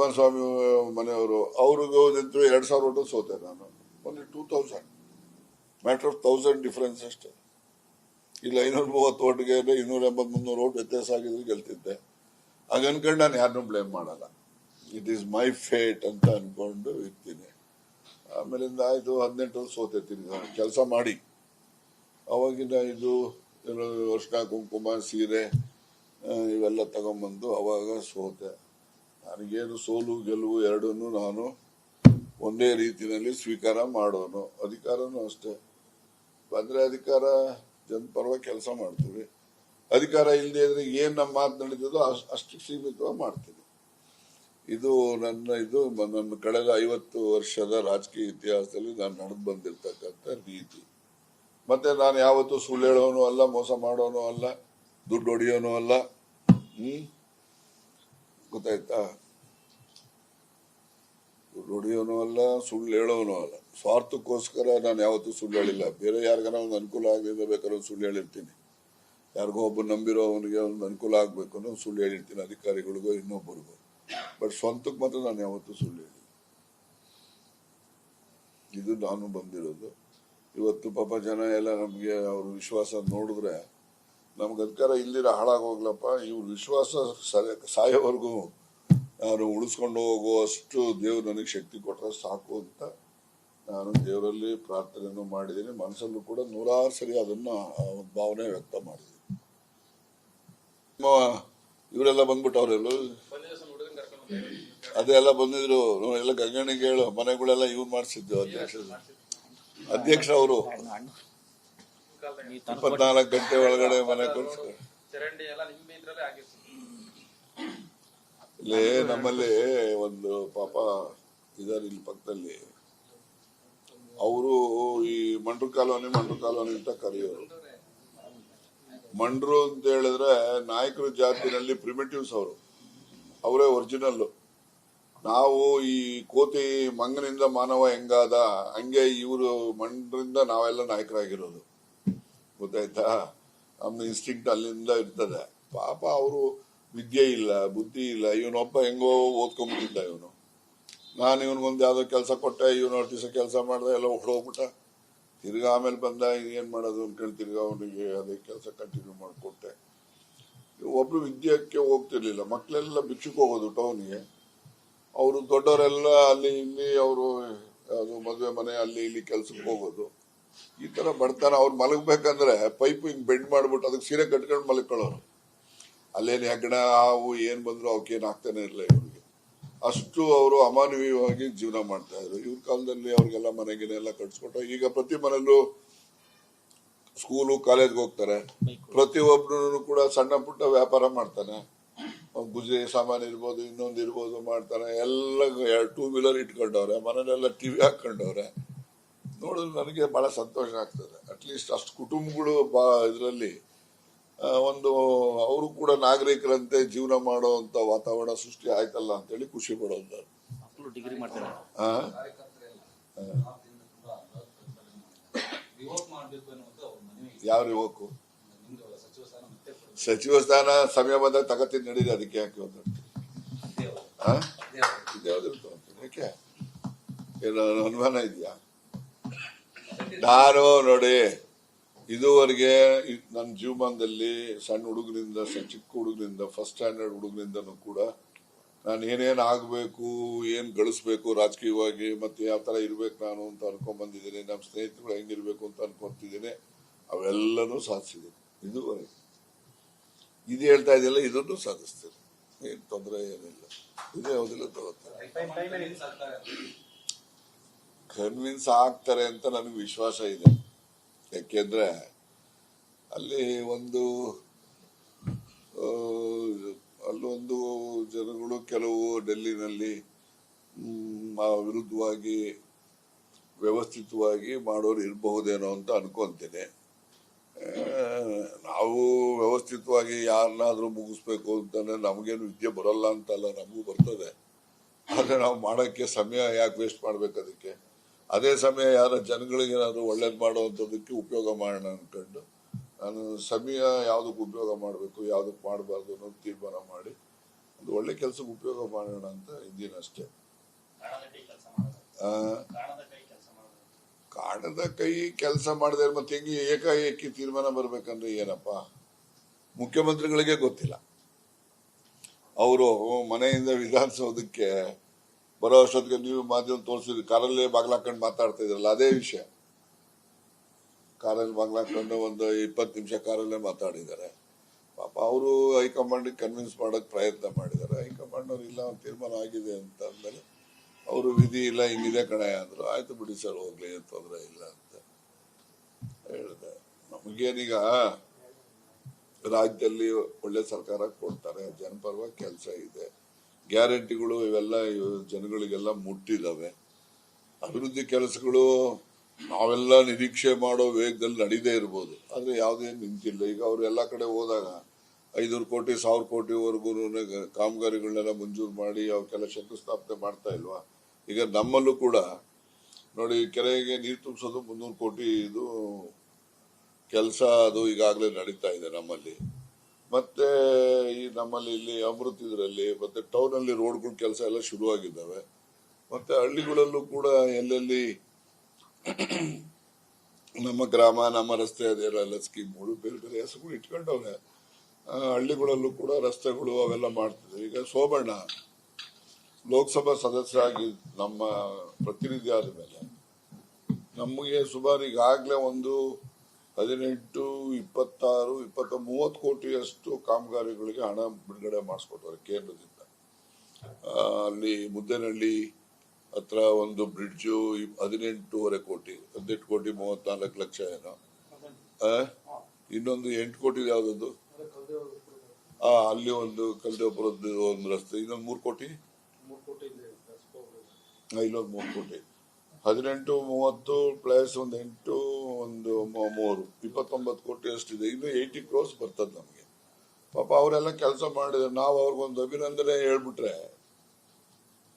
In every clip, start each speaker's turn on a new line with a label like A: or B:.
A: ಕುಮಾರಸ್ವಾಮಿ ಮನೆಯವರು ಅವ್ರಿಗೂ 2,000 ಓಟು ಸೋತೆ ನಾನು. ಓನ್ಲಿ 2,000, ಮ್ಯಾಟರ್ ಆಫ್ 1,000 ಡಿಫರೆನ್ಸ್ ಅಷ್ಟೇ. ಇಲ್ಲ 530 ಓಟ್ಗೆ 280-300 ಓಟ್ ವ್ಯತ್ಯಾಸ ಆಗಿದ್ರೆ ಗೆಲ್ತಿದ್ದೆ. ಹಾಗೆ ಅನ್ಕೊಂಡು ನಾನು ಯಾರನ್ನೂ ಬ್ಲೇಮ್ ಮಾಡಲ್ಲ. ಇಟ್ ಈಸ್ ಮೈ ಫೇಟ್ ಅಂತ ಅನ್ಕೊಂಡು ಇರ್ತೀನಿ. ಆಮೇಲಿಂದ ಆಯ್ತು 18 ಸೋತೆ. ತಿರ್ಗ ಕೆಲಸ ಮಾಡಿ ಅವಾಗಿನ ಇದು ಅರ್ಶಿನ ಕುಂಕುಮ ಸೀರೆ ಇವೆಲ್ಲ ತಗೊಂಬಂದು ಅವಾಗ ಸೋತೆ. ನನಗೇನು ಸೋಲು ಗೆಲುವು ಎರಡನ್ನೂ ನಾನು ಒಂದೇ ರೀತಿಯಲ್ಲಿ ಸ್ವೀಕಾರ ಮಾಡೋನು. ಅಧಿಕಾರನೂ ಅಷ್ಟೇ. ಬಂದ್ರೆ ಅಧಿಕಾರ ಜನ ಪರವಾಗಿ ಕೆಲಸ ಮಾಡ್ತೀವಿ. ಅಧಿಕಾರ ಇಲ್ಲದೆ ಇದ್ರೆ ಏನ್ ನಮ್ಮ ಮಾತು ನಡೀತದೋ ಅಷ್ಟು ಸೀಮಿತವಾಗಿ ಮಾಡ್ತೀನಿ. ಇದು ನನ್ನ ಕಳೆದ 50 ವರ್ಷದ ರಾಜಕೀಯ ಇತಿಹಾಸದಲ್ಲಿ ನಾನು ನಡೆದು ಬಂದಿರತಕ್ಕಂಥ ರೀತಿ. ಮತ್ತೆ ನಾನು ಯಾವತ್ತೂ ಸುಳ್ಳು ಹೇಳೋನು ಅಲ್ಲ, ಮೋಸ ಮಾಡೋನು ಅಲ್ಲ, ದುಡ್ಡು ಹೊಡಿಯೋನು ಅಲ್ಲ. ಗೊತ್ತಾಯ್ತಾ? ದುಡ್ಡು ಹೊಡಿಯೋನು ಅಲ್ಲ, ಸುಳ್ಳು ಹೇಳೋನು ಅಲ್ಲ. ಸ್ವಾರ್ಥಕ್ಕೋಸ್ಕರ ನಾನು ಯಾವತ್ತೂ ಸುಳ್ಳು ಹೇಳಿಲ್ಲ. ಬೇರೆ ಯಾರಿಗಾರ ಒಂದು ಅನುಕೂಲ ಆಗಲಿಲ್ಲ ಬೇಕಾದ್ರೆ ಒಂದು ಸುಳ್ಳು ಹೇಳಿರ್ತೀನಿ. ಯಾರಿಗೋ ಒಬ್ಬ ನಂಬಿರೋ ಅವನಿಗೆ ಒಂದು ಅನುಕೂಲ ಆಗ್ಬೇಕು ಅನ್ನೋ ಸುಳ್ಳು ಹೇಳಿರ್ತೀನಿ, ಅಧಿಕಾರಿಗಳಿಗೋ ಇನ್ನೊಬ್ಬರಿಗೋ. ಬಟ್ ಸ್ವಂತಕ್ಕೆ ಮಾತ್ರ ನಾನು ಯಾವತ್ತೂ ಸುಳ್ಳು ಹೇಳಿಲ್ಲ. ಇದು ನಾನು ಬಂದಿರೋದು. ಇವತ್ತು ಪಾಪ ಜನ ಎಲ್ಲ ನಮಗೆ ಅವ್ರ ವಿಶ್ವಾಸ ನೋಡಿದ್ರೆ ನಮ್ಗೆ ಅಧಿಕಾರ ಇಲ್ದಿರ ಹಾಳಾಗೋಗ್ಲಪ್ಪ, ಇವ್ರ ವಿಶ್ವಾಸ ಸಾಯೋವರೆಗೂ ನಾನು ಉಳಿಸ್ಕೊಂಡು ಹೋಗುವಷ್ಟು ದೇವ್ರು ನನಗೆ ಶಕ್ತಿ ಕೊಟ್ಟರೆ ಸಾಕು ಅಂತ ನಾನು ದೇವರಲ್ಲಿ ಪ್ರಾರ್ಥನೆಯನ್ನು ಮಾಡಿದ್ದೀನಿ. ಮನಸ್ಸಲ್ಲೂ ಕೂಡ 100 ಸರಿ ಅದನ್ನ ಭಾವನೆ ವ್ಯಕ್ತ ಮಾಡಿದ್ದೀನಿ. ಇವರೆಲ್ಲ ಬಂದ್ಬಿಟ್ಟು ಅವರೆಲ್ಲ ಅದೆಲ್ಲ ಬಂದಿದ್ರು ಎಲ್ಲ ಗಂಗಣಿಗೆ ಹೇಳು ಮನೆಗಳೆಲ್ಲ ಇವ್ರು ಮಾಡಿಸಿದ್ದು ಅಧ್ಯಕ್ಷ ಅವರು 24 ಗಂಟೆ ಒಳಗಡೆ ಮನೆ ಕೊಡ್ಸ್ತಾರೆ. ಇಲ್ಲಿ ನಮ್ಮಲ್ಲಿ ಒಂದು ಪಾಪ ಇದಾರೆ ಇಲ್ಲಿ ಪಕ್ಕದಲ್ಲಿ, ಅವರು ಈ ಮಂಡ್ರು ಕಾಲೋನಿ ಅಂತ ಕರೆಯೋರು. ಮಂಡ್ರು ಅಂತ ಹೇಳಿದ್ರೆ ನಾಯಕರ ಜಾತಿನಲ್ಲಿ ಪ್ರಿಮಿಟಿವ್ಸ್ ಅವರೇ ಒರಿಜಿನಲ್. ನಾವು ಈ ಕೋತಿ ಮಂಗನಿಂದ ಮಾನವ ಹೆಂಗಾದ ಹಂಗೆ ಇವರು ಮಂಡ್ರಿಂದ ನಾವೆಲ್ಲ ನಾಯಕರಾಗಿರೋದು. ಗೊತ್ತಾಯ್ತಾ? ನಮ್ಮ ಇನ್ಸ್ಟಿಂಕ್ಟ್ ಅಲ್ಲಿಂದ ಇರ್ತದೆ. ಪಾಪ ಅವರು ವಿದ್ಯೆ ಇಲ್ಲ, ಬುದ್ಧಿ ಇಲ್ಲ. ಇವನೊಬ್ಬ ಹೆಂಗೋ ಓದ್ಕೊಂಡ್ಬಿಟ್ಟಿದ್ದ ಇವನು. ನಾನು ಇವನಿಗೊಂದು ಯಾವ್ದೋ ಕೆಲಸ ಕೊಟ್ಟೆ, ಇವನು 10 ದಿವಸ ಕೆಲಸ ಮಾಡ್ದೆ, ಎಲ್ಲ ಹೊಡೋಗ್ಬಿಟ್ಟ. ತಿರ್ಗಾ ಆಮೇಲೆ ಬಂದ ಏನ್ ಮಾಡೋದು ಅನ್ಕೊಂಡು ತಿರ್ಗಾ ಅವನಿಗೆ ಅದೇ ಕೆಲಸ ಕಂಟಿನ್ಯೂ ಮಾಡಿಕೊಟ್ಟೆ. ಒಬ್ರು ವಿದ್ಯೆಗೆ ಹೋಗ್ತಿರ್ಲಿಲ್ಲ, ಮಕ್ಳೆಲ್ಲ ಭಿಕ್ಷಕ್ಕೆ ಹೋಗೋದು ಟೌನ್ಗೆ. ಅವರು ದೊಡ್ಡವರೆಲ್ಲ ಅಲ್ಲಿ ಇಲ್ಲಿ ಅವರು ಅದು ಮದುವೆ ಮನೆ ಅಲ್ಲಿ ಇಲ್ಲಿ ಕೆಲ್ಸಕ್ಕೆ ಹೋಗೋದು. ಈ ತರ ಬಡತನ. ಅವ್ರು ಮಲಗ್ಬೇಕಂದ್ರೆ ಪೈಪ್ ಹಿಂಗ್ ಬೆಂಡ್ ಮಾಡ್ಬಿಟ್ಟು ಅದಕ್ಕೆ ಸೀರೆ ಕಟ್ಕೊಂಡು ಮಲ್ಕೊಳ್ಳೋರು. ಅಲ್ಲೇನು ಹೆಗ್ಗಣ ಹಾವು ಏನ್ ಬಂದ್ರು ಅವಕ್ಕೇನು ಆಗ್ತಾನೆ ಇರಲಿಲ್ಲ ಇವ್ರಿಗೆ. ಅಷ್ಟು ಅವರು ಅಮಾನವೀಯವಾಗಿ ಜೀವನ ಮಾಡ್ತಾ ಇದ್ರು. ಇವ್ರ ಕಾಲದಲ್ಲಿ ಅವ್ರಿಗೆಲ್ಲ ಮನೆಗಿನೆಲ್ಲ ಕಟ್ಸ್ಕೊಟ್ಟು ಈಗ ಪ್ರತಿ ಮನೆಯಲ್ಲೂ ಸ್ಕೂಲು ಕಾಲೇಜ್ಗೆ ಹೋಗ್ತಾರೆ. ಪ್ರತಿಯೊಬ್ಬರು ಕೂಡ ಸಣ್ಣ ಪುಟ್ಟ ವ್ಯಾಪಾರ ಮಾಡ್ತಾನೆ. ಗುಜರಿ ಸಾಮಾನು ಇರ್ಬೋದು, ಇನ್ನೊಂದು ಇರ್ಬೋದು ಮಾಡ್ತಾನೆ. ಎಲ್ಲ 2 ವೀಲರ್ ಇಟ್ಕೊಂಡವ್ರೆ, ಮನೆಯಲ್ಲೆಲ್ಲ ಟಿವಿ ಹಾಕೊಂಡವ್ರೆ. ನೋಡಿದ್ರೆ ನನಗೆ ಬಹಳ ಸಂತೋಷ ಆಗ್ತದೆ. ಅಟ್ಲೀಸ್ಟ್ ಅಷ್ಟು ಕುಟುಂಬಗಳು ಇದರಲ್ಲಿ ಒಂದು ಅವರು ಕೂಡ ನಾಗರಿಕರಂತೆ ಜೀವನ ಮಾಡುವಂತ ವಾತಾವರಣ ಸೃಷ್ಟಿ ಆಯ್ತಲ್ಲ ಅಂತೇಳಿ ಖುಷಿ ಪಡೋದು. ಯಾವ ರಿವೋಕು? ಸಚಿವ ಸ್ಥಾನ ಸಮಯ ಬಂದಾಗ ತಗತೀನಿ ನಡೀರಿ. ಅದಕ್ಕೆ ಯಾಕೆ ಯಾಕೆ ಏನೋ ಅನುಮಾನ ಇದೆಯಾ? ನಾನು ನೋಡಿ ಇದುವರೆಗೆ ನನ್ನ ಜೀವಮಾನದಲ್ಲಿ ಸಣ್ಣ ಹುಡುಗರಿಂದ ಚಿಕ್ಕ ಹುಡುಗರಿಂದ ಫಸ್ಟ್ ಸ್ಟ್ಯಾಂಡರ್ಡ್ ಹುಡುಗರಿಂದನೂ ಕೂಡ ನಾನು ಏನೇನು ಆಗಬೇಕು, ಏನ್ ಗಳಿಸ್ಬೇಕು ರಾಜಕೀಯವಾಗಿ, ಮತ್ತೆ ಯಾವ ತರ ಇರ್ಬೇಕು ನಾನು ಅಂತ ಅನ್ಕೊಂಡ್ ಬಂದಿದ್ದೀನಿ. ನಮ್ಮ ಸ್ನೇಹಿತರು ಹೆಂಗಿರ್ಬೇಕು ಅಂತ ಅನ್ಕೊಂತಿದ್ದೀನಿ. ಅವೆಲ್ಲನೂ ಸಾಧಿಸಿದ್ದೀನಿ ಇದುವರೆಗೆ. ಇದು ಹೇಳ್ತಾ ಇದೆಯಲ್ಲ, ಇದನ್ನು ಸಾಧಿಸ್ತೀನಿ. ಏನ್ ತೊಂದರೆ ಏನಿಲ್ಲ. ಇದೇ ಯಾವುದಿಲ್ಲ ತಗೋತಾರೆ, ಕನ್ವಿನ್ಸ್ ಆಗ್ತಾರೆ ಅಂತ ನನಗೆ ವಿಶ್ವಾಸ ಇದೆ. ಯಾಕೆಂದ್ರೆ ಅಲ್ಲಿ ಅಲ್ಲೊಂದು ಜನಗಳು ಕೆಲವು ಡೆಲ್ಲಿನಲ್ಲಿ ವಿರುದ್ಧವಾಗಿ ವ್ಯವಸ್ಥಿತವಾಗಿ ಮಾಡೋರು ಇರಬಹುದೇನೋ ಅಂತ ಅನ್ಕೊಂತೇನೆ. ನಾವು ವ್ಯವಸ್ಥಿತವಾಗಿ ಯಾರನ್ನಾದ್ರೂ ಮುಗಿಸ್ಬೇಕು ಅಂತಂದ್ರೆ ನಮಗೇನು ವಿದ್ಯೆ ಬರಲ್ಲ ಅಂತಲ್ಲ, ನಮಗೂ ಬರ್ತದೆ. ಆದ್ರೆ ನಾವು ಮಾಡೋಕ್ಕೆ ಸಮಯ ಯಾಕೆ ವೇಸ್ಟ್ ಮಾಡ್ಬೇಕು? ಅದಕ್ಕೆ ಅದೇ ಸಮಯ ಯಾರ ಜನಗಳಿಗೆ ಏನಾದ್ರು ಒಳ್ಳೇದು ಮಾಡುವಂಥದ್ದಕ್ಕೆ ಉಪಯೋಗ ಮಾಡೋಣ ಅನ್ಕೊಂಡು ನಾನು ಸಮಯ ಯಾವ್ದಕ್ಕೆ ಉಪಯೋಗ ಮಾಡಬೇಕು, ಯಾವ್ದಕ್ಕೆ ಮಾಡಬಾರ್ದು ಅನ್ನೋದು ತೀರ್ಮಾನ ಮಾಡಿ ಒಂದು ಒಳ್ಳೆ ಕೆಲಸಕ್ಕೆ ಉಪಯೋಗ ಮಾಡೋಣ ಅಂತ ಇದ್ದೀನಿ ಅಷ್ಟೇ. ಕಾಣದ ಕೈ ಕೆಲಸ ಮಾಡದೆ ಮತ್ತೆ ಹೆಂಗೆ ಏಕಾಏಕಿ ತೀರ್ಮಾನ ಬರ್ಬೇಕಂದ್ರೆ ಏನಪ್ಪ, ಮುಖ್ಯಮಂತ್ರಿಗಳಿಗೆ ಗೊತ್ತಿಲ್ಲ. ಅವರು ಮನೆಯಿಂದ ವಿಧಾನಸೌಧಕ್ಕೆ ಬರೋ ಅಷ್ಟೊತ್ತಿಗೆ ನೀವು ಮಾಧ್ಯಮ ತೋರಿಸಿದ್ರಿ, ಕಾರಲ್ಲೇ ಬಾಗ್ಲಾಕೊಂಡು ಮಾತಾಡ್ತಾ ಇದ್ರಲ್ಲ, ಅದೇ ವಿಷಯ. ಕಾರಲ್ಲಿ ಬಾಗ್ಲಾಕೊಂಡು ಒಂದು 20 ನಿಮಿಷ ಕಾರಲ್ಲೇ ಮಾತಾಡಿದ್ದಾರೆ. ಪಾಪ ಅವರು ಹೈಕಮಾಂಡ್ ಕನ್ವಿನ್ಸ್ ಮಾಡಕ್ ಪ್ರಯತ್ನ ಮಾಡಿದ್ದಾರೆ. ಹೈಕಮಾಂಡ್ ಅವ್ರು ಇಲ್ಲ ತೀರ್ಮಾನ ಆಗಿದೆ ಅಂತ ಅಂದ್ಮೇಲೆ ಅವರು ವಿಧಿ ಇಲ್ಲ ಹಿಂಗಿದೆ ಕಣೆ ಅಂದ್ರು. ಆಯ್ತು ಬಿಡಿ ಸರ್, ಹೋಗ್ಲಿ, ತೊಂದರೆ ಇಲ್ಲ ಅಂತ ಹೇಳಿದೆ. ನಮಗೇನೀಗ ರಾಜ್ಯದಲ್ಲಿ ಒಳ್ಳೆ ಸರ್ಕಾರ ಕೊಡ್ತಾರೆ, ಜನಪರವಾಗಿ ಕೆಲಸ ಇದೆ, ಗ್ಯಾರಂಟಿಗಳು ಇವೆಲ್ಲ ಜನಗಳಿಗೆಲ್ಲ ಮುಟ್ಟಿದಾವೆ. ಅಭಿವೃದ್ಧಿ ಕೆಲಸಗಳು ನಾವೆಲ್ಲ ನಿರೀಕ್ಷೆ ಮಾಡೋ ವೇಗದಲ್ಲಿ ನಡೀದೇ ಇರ್ಬೋದು, ಆದ್ರೆ ಯಾವುದೇ ನಿಂತಿಲ್ಲ. ಈಗ ಅವ್ರು ಎಲ್ಲ ಕಡೆ ಹೋದಾಗ 500 ಕೋಟಿ 1000 ಕೋಟಿವರೆಗೂ ಕಾಮಗಾರಿಗಳನ್ನೆಲ್ಲ ಮಂಜೂರು ಮಾಡಿ ಅವಕ್ಕೆಲ್ಲ ಶಂಕುಸ್ಥಾಪನೆ ಮಾಡ್ತಾ ಇಲ್ವಾ? ಈಗ ನಮ್ಮಲ್ಲೂ ಕೂಡ ನೋಡಿ, ಕೆರೆಗೆ ನೀರು ತುಂಬಿಸೋದು 300 ಕೋಟಿ ಇದು ಕೆಲಸ, ಅದು ಈಗಾಗಲೇ ನಡೀತಾ ಇದೆ ನಮ್ಮಲ್ಲಿ. ಮತ್ತೆ ಈ ನಮ್ಮಲ್ಲಿ ಇಲ್ಲಿ ಅಮೃತ್ ಇದರಲ್ಲಿ ಮತ್ತೆ ಟೌನ್ ಅಲ್ಲಿ ರೋಡ್ಗಳ ಕೆಲಸ ಎಲ್ಲ ಶುರುವಾಗಿದ್ದಾವೆ. ಮತ್ತೆ ಹಳ್ಳಿಗಳಲ್ಲೂ ಕೂಡ ಎಲ್ಲೆಲ್ಲಿ ನಮ್ಮ ಗ್ರಾಮ ನಮ್ಮ ರಸ್ತೆ ಅದೆಲ್ಲ ಸ್ಕೀಮ್ಗಳು ಬೇರೆ ಬೇರೆ ಹೆಸರುಗಳು ಇಟ್ಕೊಂಡವ್ರೆ. ಹಳ್ಳಿಗಳಲ್ಲೂ ಕೂಡ ರಸ್ತೆಗಳು ಅವೆಲ್ಲ ಮಾಡ್ತಿದ್ವಿ. ಈಗ ಸೋಮಣ್ಣ ಲೋಕಸಭಾ ಸದಸ್ಯರಾಗಿ ನಮ್ಮ ಪ್ರತಿನಿಧಿ ಆದ ಮೇಲೆ ನಮಗೆ ಸುಮಾರು ಈಗಾಗಲೇ ಒಂದು 18, 26, 20, 30 ಕೋಟಿಯಷ್ಟು ಕಾಮಗಾರಿಗಳಿಗೆ ಹಣ ಬಿಡುಗಡೆ ಮಾಡಿಸ್ಕೊಟ್ಟವ್ರೆ ಕೇಂದ್ರದಿಂದ. ಅಲ್ಲಿ ಮುದ್ದೇನಹಳ್ಳಿ ಹತ್ರ ಒಂದು ಬ್ರಿಡ್ಜು 18.5 ಕೋಟಿ, 18 ಕೋಟಿ 34 ಲಕ್ಷ ಏನೋ. ಇನ್ನೊಂದು 8 ಕೋಟಿ ಯಾವ್ದೊಂದು ಅಲ್ಲಿ ಒಂದು ಕಲ್ದೇಪುರದ ಒಂದು ರಸ್ತೆ, ಇನ್ನೊಂದು 3 ಕೋಟಿ, ಇಲ್ಲೊಂದು 3 ಕೋಟಿ. 18, 30 ಪ್ಲಸ್ ಒಂದು 8, ಒಂದು 3, 29 ಕೋಟಿ ಅಷ್ಟಿದೆ. ಇನ್ನು 80 crores ಬರ್ತದೆ ನಮಗೆ. ಪಾಪ ಅವರೆಲ್ಲ ಕೆಲಸ ಮಾಡಿದ್ರೆ ನಾವು ಅವ್ರಿಗೊಂದು ಅಭಿನಂದನೆ ಹೇಳ್ಬಿಟ್ರೆ,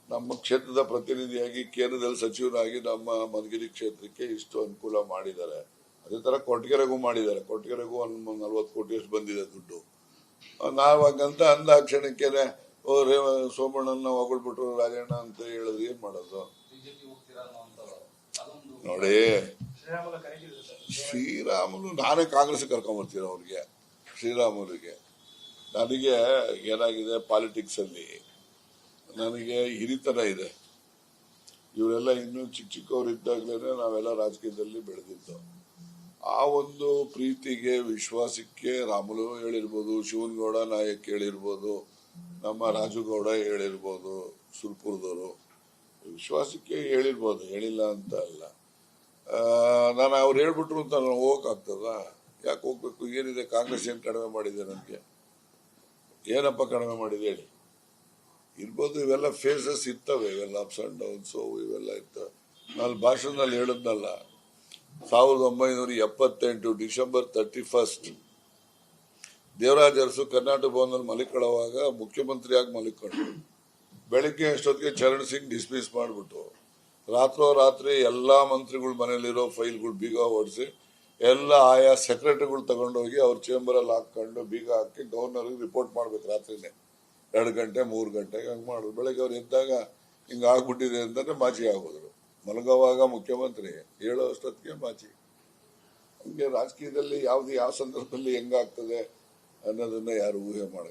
A: ನಮ್ಮ ಕ್ಷೇತ್ರದ ಪ್ರತಿನಿಧಿಯಾಗಿ ಕೇಂದ್ರದಲ್ಲಿ ಸಚಿವರಾಗಿ ನಮ್ಮ ಮಧುಗಿರಿ ಕ್ಷೇತ್ರಕ್ಕೆ ಇಷ್ಟು ಅನುಕೂಲ ಮಾಡಿದ್ದಾರೆ. ಅದೇ ತರ ಕೊಟ್ಟಿಗೆರೆಗೂ ಮಾಡಿದ್ದಾರೆ. ಕೊಟ್ಟಿಗೆರೆಗೂ ಒಂದು 40 ಕೋಟಿ ಅಷ್ಟು ಬಂದಿದೆ ದುಡ್ಡು. ನಾವು ಹಂಗಂತ ಅಂದ ಕ್ಷಣಕ್ಕೆ ಸೋಮಣ್ಣನ ಹೊಗಳ್ಬಿಟ್ರು ರಾಜಣ್ಣ ಅಂತ ಹೇಳಿದ್ರೆ ಏನ್ ಮಾಡೋದು? ನೋಡಿ, ಶ್ರೀರಾಮುಲು ನಾನೇ ಕಾಂಗ್ರೆಸ್ ಕರ್ಕೊಂಡ್ಬರ್ತೀನಿ ಅವ್ರಿಗೆ. ಶ್ರೀರಾಮುಲಿಗೆ ನನಗೆ ಏನಾಗಿದೆ, ಪಾಲಿಟಿಕ್ಸ್ ಅಲ್ಲಿ ನನಗೆ ಹಿರಿತನ ಇದೆ. ಇವರೆಲ್ಲ ಇನ್ನೂ ಚಿಕ್ಕವರಿದ್ದಾಗಲೇ ನಾವೆಲ್ಲ ರಾಜಕೀಯದಲ್ಲಿ ಬೆಳೆದಿದ್ದು. ಆ ಒಂದು ಪ್ರೀತಿಗೆ ವಿಶ್ವಾಸಕ್ಕೆ ರಾಮುಲು ಹೇಳಿರ್ಬೋದು, ಶಿವನಗೌಡ ನಾಯಕ್ ಹೇಳಿರ್ಬೋದು, ನಮ್ಮ ರಾಜುಗೌಡ ಹೇಳಿರ್ಬೋದು, ಸುರ್ಪುರದವರು ವಿಶ್ವಾಸಕ್ಕೆ ಹೇಳಿರ್ಬೋದು, ಹೇಳಿಲ್ಲ ಅಂತ ಅಲ್ಲ. ನಾನು ಅವ್ರು ಹೇಳ್ಬಿಟ್ರು ಅಂತ ನಾನು ಹೋಗಕ್ಕಾಗ್ತದ? ಯಾಕೆ ಹೋಗ್ಬೇಕು? ಏನಿದೆ, ಕಾಂಗ್ರೆಸ್ ಏನ್ ಕಡಿಮೆ ಮಾಡಿದೆ? ನನಗೆ ಏನಪ್ಪ ಕಡಿಮೆ ಮಾಡಿದೆ ಹೇಳಿ? ಇರ್ಬೋದು, ಇವೆಲ್ಲ ಫೇಸಸ್ ಇರ್ತವೆ, ಇವೆಲ್ಲ ಅಪ್ಸ್ ಅಂಡ್ ಡೌನ್ಸ್ ಇವೆಲ್ಲ ಇರ್ತವೆ. ನಾನು ಭಾಷಣದಲ್ಲಿ ಹೇಳಿದ್ನಲ್ಲ, 1978 ಡಿಸೆಂಬರ್ 31 ದೇವರಾಜ ಅರಸು ಕರ್ನಾಟಕ ಭವನದಲ್ಲಿ ಮಲಿಕೊಳ್ಳುವಾಗ ಮುಖ್ಯಮಂತ್ರಿಯಾಗಿ ಮಲಿಕೊಂಡ್ರು. ಬೆಳಿಗ್ಗೆ ಅಷ್ಟೊತ್ತಿಗೆ ಚರಣ್ ಸಿಂಗ್ ಡಿಸ್ಮಿಸ್ ಮಾಡಿಬಿಟ್ಟು ರಾತ್ರೋರಾತ್ರಿ ಎಲ್ಲಾ ಮಂತ್ರಿಗಳ ಮನೇಲಿರೋ ಫೈಲ್ಗಳು ಬೀಗ ಹೊಡಿಸಿ ಎಲ್ಲ ಆಯಾ ಸೆಕ್ರೆಟರಿಗಳು ತಗೊಂಡೋಗಿ ಅವ್ರ ಚೇಂಬರ್ ಅಲ್ಲಿ ಹಾಕೊಂಡು ಬೀಗ ಹಾಕಿ ಗವರ್ನರ್ಗೆ ರಿಪೋರ್ಟ್ ಮಾಡ್ಬೇಕು. ರಾತ್ರಿನೇ 2 ಗಂಟೆ 3 ಗಂಟೆಗೆ ಹಂಗೆ ಮಾಡೋದು. ಬೆಳಗ್ಗೆ ಅವ್ರು ಎದ್ದಾಗ ಹಿಂಗ ಆಗ್ಬಿಟ್ಟಿದೆ ಅಂತಂದ್ರೆ ಮಾಚಿ ಆಗೋದ್ರು. ಮಲಗುವಾಗ ಮುಖ್ಯಮಂತ್ರಿ, ಹೇಳೋ ಅಷ್ಟೊತ್ತಿಗೆ ಮಾಚಿ. ಹಂಗೆ ರಾಜಕೀಯದಲ್ಲಿ ಯಾವ ಸಂದರ್ಭದಲ್ಲಿ ಹೆಂಗಾಗ್ತದೆ ಅನ್ನೋದನ್ನ ಯಾರು ಊಹೆ ಮಾಡ.